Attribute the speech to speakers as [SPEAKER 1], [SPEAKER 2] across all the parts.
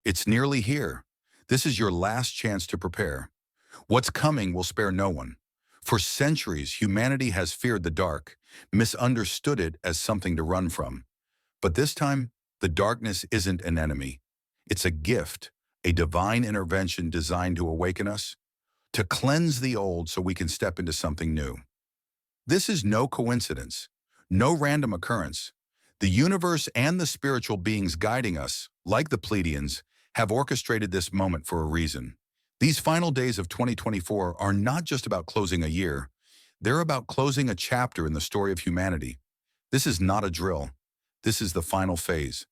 [SPEAKER 1] It's nearly here. This is your last chance to prepare. What's coming will spare no one. For centuries, humanity has feared the dark, misunderstood it as something to run from. But this time, the darkness isn't an enemy. It's a gift, a divine intervention designed to awaken us, to cleanse the old so we can step into something new. This is no coincidence, no random occurrence. The universe and the spiritual beings guiding us, like the Pleiadians, have orchestrated this moment for a reason. These final days of 2024 are not just about closing a year, they're about closing a chapter in the story of humanity. This is not a drill. This is the final phase,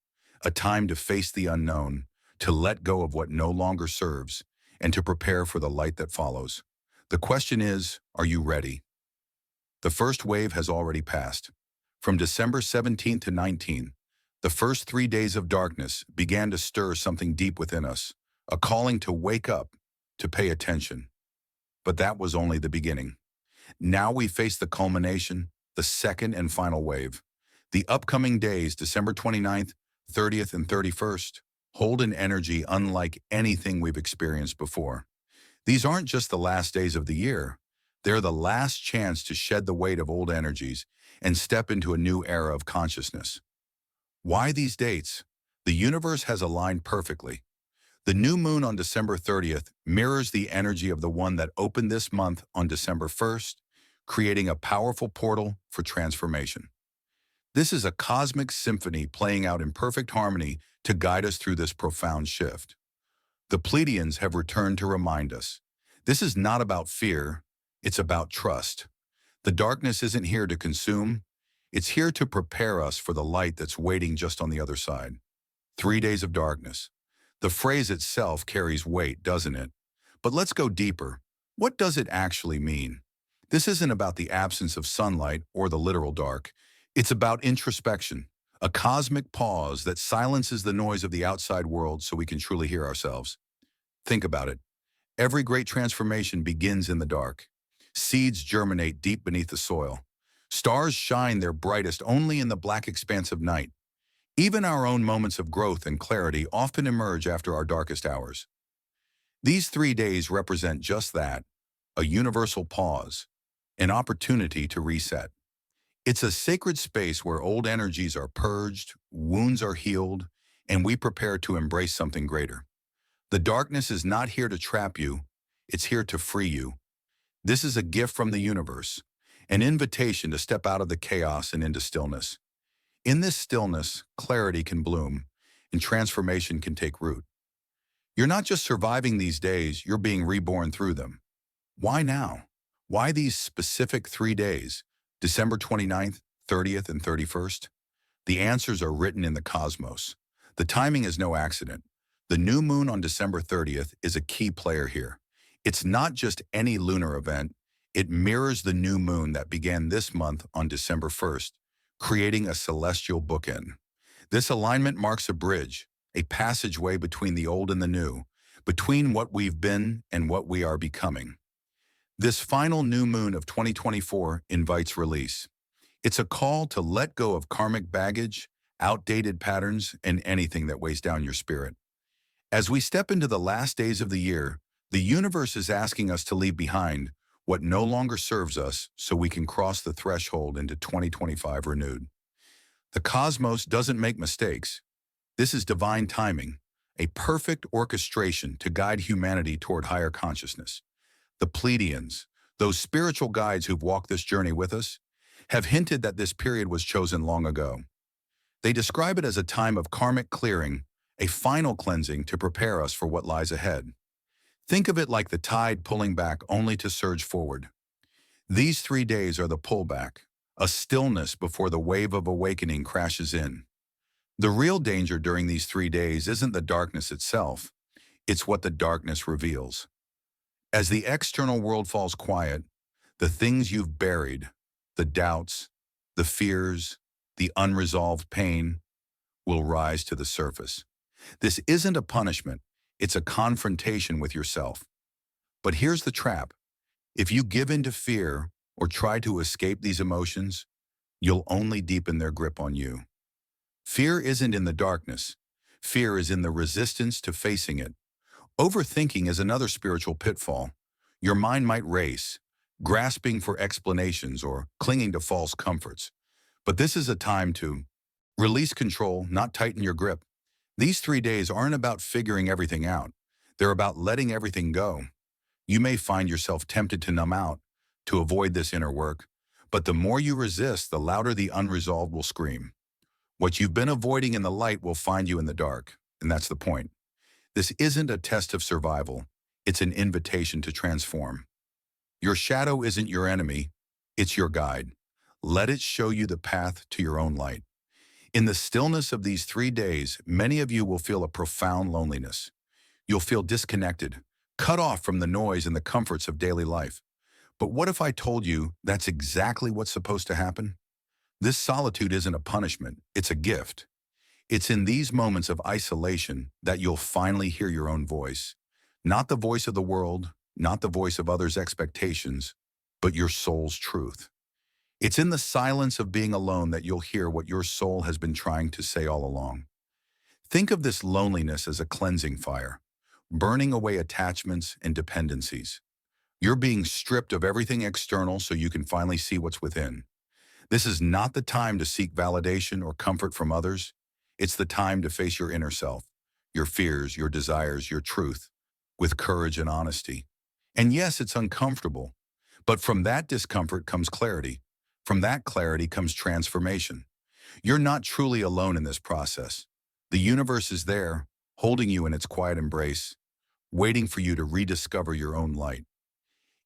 [SPEAKER 1] a time to face the unknown, to let go of what no longer serves, and to prepare for the light that follows. The question is, are you ready? The first wave has already passed. From December 17th to 19th, the first 3 days of darkness began to stir something deep within us, a calling to wake up, to pay attention. But that was only the beginning. Now we face the culmination, the second and final wave. The upcoming days, December 29th, 30th, and 31st, hold an energy unlike anything we've experienced before. These aren't just the last days of the year. They're the last chance to shed the weight of old energies and step into a new era of consciousness. Why these dates? The universe has aligned perfectly. The new moon on December 30th mirrors the energy of the one that opened this month on December 1st, creating a powerful portal for transformation. This is a cosmic symphony playing out in perfect harmony to guide us through this profound shift. The Pleiadians have returned to remind us. This is not about fear, it's about trust. The darkness isn't here to consume, it's here to prepare us for the light that's waiting just on the other side. 3 days of darkness. The phrase itself carries weight, doesn't it? But let's go deeper. What does it actually mean? This isn't about the absence of sunlight or the literal dark. It's about introspection, a cosmic pause that silences the noise of the outside world so we can truly hear ourselves. Think about it. Every great transformation begins in the dark. Seeds germinate deep beneath the soil. Stars shine their brightest only in the black expanse of night. Even our own moments of growth and clarity often emerge after our darkest hours. These 3 days represent just that, a universal pause, an opportunity to reset. It's a sacred space where old energies are purged, wounds are healed, and we prepare to embrace something greater. The darkness is not here to trap you, it's here to free you. This is a gift from the universe, an invitation to step out of the chaos and into stillness. In this stillness, clarity can bloom, and transformation can take root. You're not just surviving these days, you're being reborn through them. Why now? Why these specific 3 days, December 29th, 30th, and 31st? The answers are written in the cosmos. The timing is no accident. The new moon on December 30th is a key player here. It's not just any lunar event, it mirrors the new moon that began this month on December 1st, creating a celestial bookend. This alignment marks a bridge, a passageway between the old and the new, between what we've been and what we are becoming. This final new moon of 2024 invites release. It's a call to let go of karmic baggage, outdated patterns, and anything that weighs down your spirit. As we step into the last days of the year, the universe is asking us to leave behind what no longer serves us so we can cross the threshold into 2025 renewed. The cosmos doesn't make mistakes. This is divine timing, a perfect orchestration to guide humanity toward higher consciousness. The Pleiadians, those spiritual guides who've walked this journey with us, have hinted that this period was chosen long ago. They describe it as a time of karmic clearing, a final cleansing to prepare us for what lies ahead. Think of it like the tide pulling back only to surge forward. These 3 days are the pullback, a stillness before the wave of awakening crashes in. The real danger during these 3 days isn't the darkness itself, it's what the darkness reveals. As the external world falls quiet, the things you've buried, the doubts, the fears, the unresolved pain, will rise to the surface. This isn't a punishment, it's a confrontation with yourself. But here's the trap. If you give in to fear or try to escape these emotions, you'll only deepen their grip on you. Fear isn't in the darkness. Fear is in the resistance to facing it. Overthinking is another spiritual pitfall. Your mind might race, grasping for explanations or clinging to false comforts. But this is a time to release control, not tighten your grip. These 3 days aren't about figuring everything out. They're about letting everything go. You may find yourself tempted to numb out, to avoid this inner work. But the more you resist, the louder the unresolved will scream. What you've been avoiding in the light will find you in the dark. And that's the point. This isn't a test of survival. It's an invitation to transform. Your shadow isn't your enemy. It's your guide. Let it show you the path to your own light. In the stillness of these 3 days, many of you will feel a profound loneliness. You'll feel disconnected, cut off from the noise and the comforts of daily life. But what if I told you that's exactly what's supposed to happen? This solitude isn't a punishment, it's a gift. It's in these moments of isolation that you'll finally hear your own voice. Not the voice of the world, not the voice of others' expectations, but your soul's truth. It's in the silence of being alone that you'll hear what your soul has been trying to say all along. Think of this loneliness as a cleansing fire, burning away attachments and dependencies. You're being stripped of everything external so you can finally see what's within. This is not the time to seek validation or comfort from others. It's the time to face your inner self, your fears, your desires, your truth, with courage and honesty. And yes, it's uncomfortable, but from that discomfort comes clarity. From that clarity comes transformation. You're not truly alone in this process. The universe is there, holding you in its quiet embrace, waiting for you to rediscover your own light.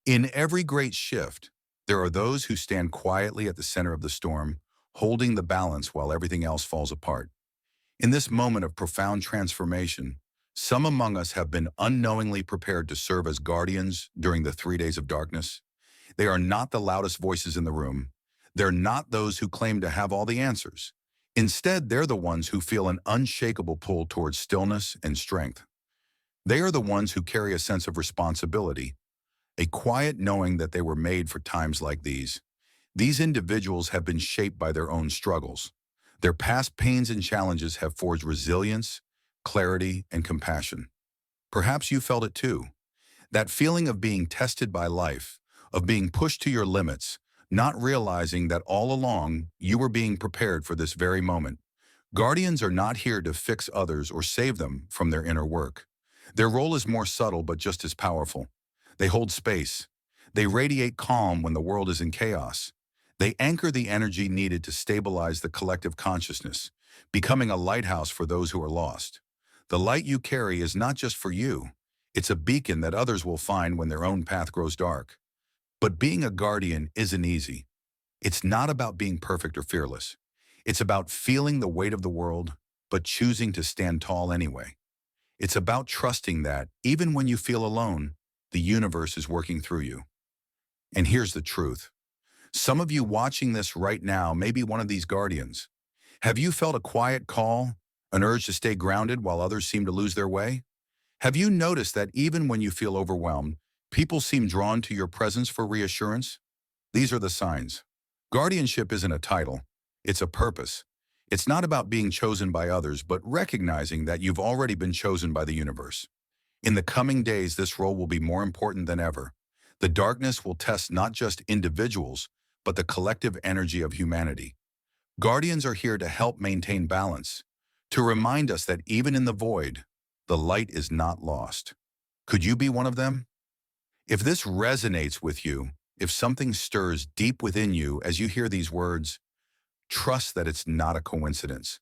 [SPEAKER 1] In every great shift, there are those who stand quietly at the center of the storm, holding the balance while everything else falls apart. In this moment of profound transformation, some among us have been unknowingly prepared to serve as guardians during the 3 days of darkness. They are not the loudest voices in the room. They're not those who claim to have all the answers. Instead, they're the ones who feel an unshakable pull towards stillness and strength. They are the ones who carry a sense of responsibility, a quiet knowing that they were made for times like these. These individuals have been shaped by their own struggles. Their past pains and challenges have forged resilience, clarity, and compassion. Perhaps you felt it too. That feeling of being tested by life, of being pushed to your limits, not realizing that all along you were being prepared for this very moment. Guardians are not here to fix others or save them from their inner work. Their role is more subtle but just as powerful. They hold space. They radiate calm when the world is in chaos. They anchor the energy needed to stabilize the collective consciousness, becoming a lighthouse for those who are lost. The light you carry is not just for you. It's a beacon that others will find when their own path grows dark. But being a guardian isn't easy. It's not about being perfect or fearless. It's about feeling the weight of the world, but choosing to stand tall anyway. It's about trusting that, even when you feel alone, the universe is working through you. And here's the truth. Some of you watching this right now may be one of these guardians. Have you felt a quiet call, an urge to stay grounded while others seem to lose their way? Have you noticed that even when you feel overwhelmed, people seem drawn to your presence for reassurance? These are the signs. Guardianship isn't a title. It's a purpose. It's not about being chosen by others, but recognizing that you've already been chosen by the universe. In the coming days, this role will be more important than ever. The darkness will test not just individuals, but the collective energy of humanity. Guardians are here to help maintain balance, to remind us that even in the void, the light is not lost. Could you be one of them? If this resonates with you, if something stirs deep within you as you hear these words, trust that it's not a coincidence.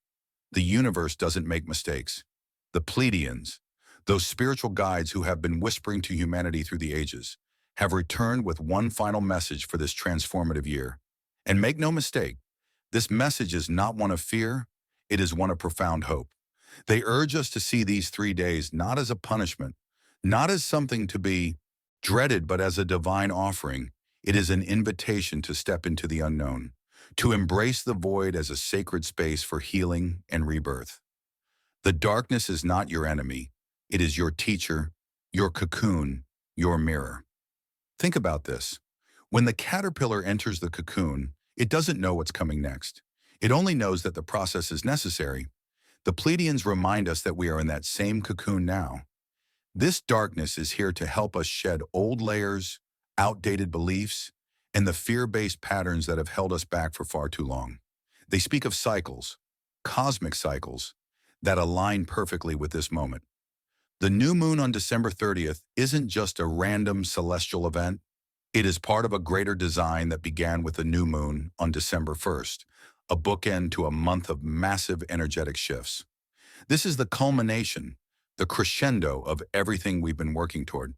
[SPEAKER 1] The universe doesn't make mistakes. The Pleiadians, those spiritual guides who have been whispering to humanity through the ages, have returned with one final message for this transformative year. And make no mistake, this message is not one of fear, it is one of profound hope. They urge us to see these 3 days not as a punishment, not as something to be dreaded, but as a divine offering. It is an invitation to step into the unknown, to embrace the void as a sacred space for healing and rebirth. The darkness is not your enemy. It is your teacher, your cocoon, your mirror. Think about this. When the caterpillar enters the cocoon, it doesn't know what's coming next. It only knows that the process is necessary. The Pleiadians remind us that we are in that same cocoon now. This darkness is here to help us shed old layers, outdated beliefs, and the fear-based patterns that have held us back for far too long. They speak of cycles, cosmic cycles, that align perfectly with this moment. The new moon on December 30th isn't just a random celestial event. It is part of a greater design that began with the new moon on December 1st, a bookend to a month of massive energetic shifts. This is the culmination, the crescendo of everything we've been working toward.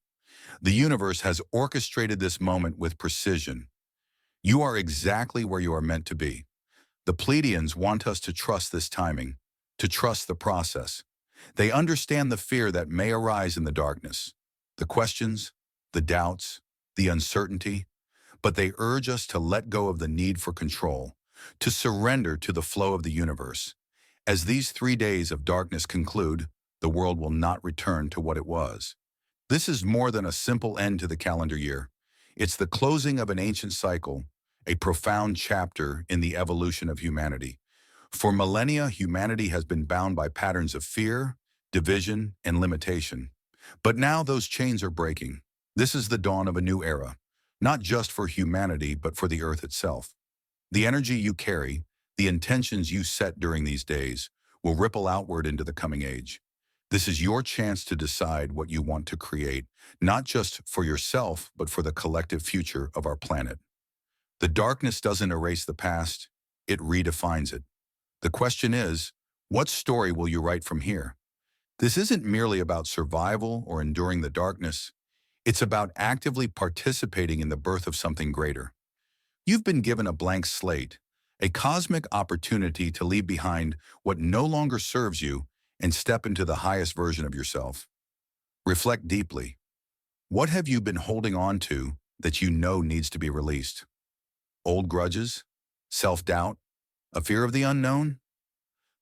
[SPEAKER 1] The universe has orchestrated this moment with precision. You are exactly where you are meant to be. The Pleiadians want us to trust this timing, to trust the process. They understand the fear that may arise in the darkness, the questions, the doubts, the uncertainty, but they urge us to let go of the need for control, to surrender to the flow of the universe. As these 3 days of darkness conclude, the world will not return to what it was. This is more than a simple end to the calendar year. It's the closing of an ancient cycle, a profound chapter in the evolution of humanity. For millennia, humanity has been bound by patterns of fear, division, and limitation. But now those chains are breaking. This is the dawn of a new era, not just for humanity, but for the earth itself. The energy you carry, the intentions you set during these days, will ripple outward into the coming age. This is your chance to decide what you want to create, not just for yourself, but for the collective future of our planet. The darkness doesn't erase the past, it redefines it. The question is, what story will you write from here? This isn't merely about survival or enduring the darkness. It's about actively participating in the birth of something greater. You've been given a blank slate, a cosmic opportunity to leave behind what no longer serves you and step into the highest version of yourself. Reflect deeply. What have you been holding on to that you know needs to be released? Old grudges? Self-doubt? A fear of the unknown?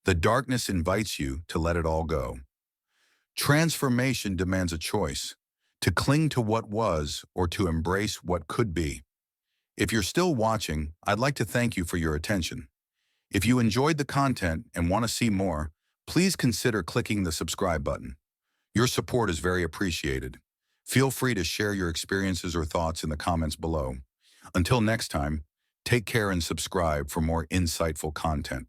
[SPEAKER 1] The darkness invites you to let it all go. Transformation demands a choice, to cling to what was or to embrace what could be. If you're still watching, I'd like to thank you for your attention. If you enjoyed the content and want to see more, please consider clicking the subscribe button. Your support is very appreciated. Feel free to share your experiences or thoughts in the comments below. Until next time, take care and subscribe for more insightful content.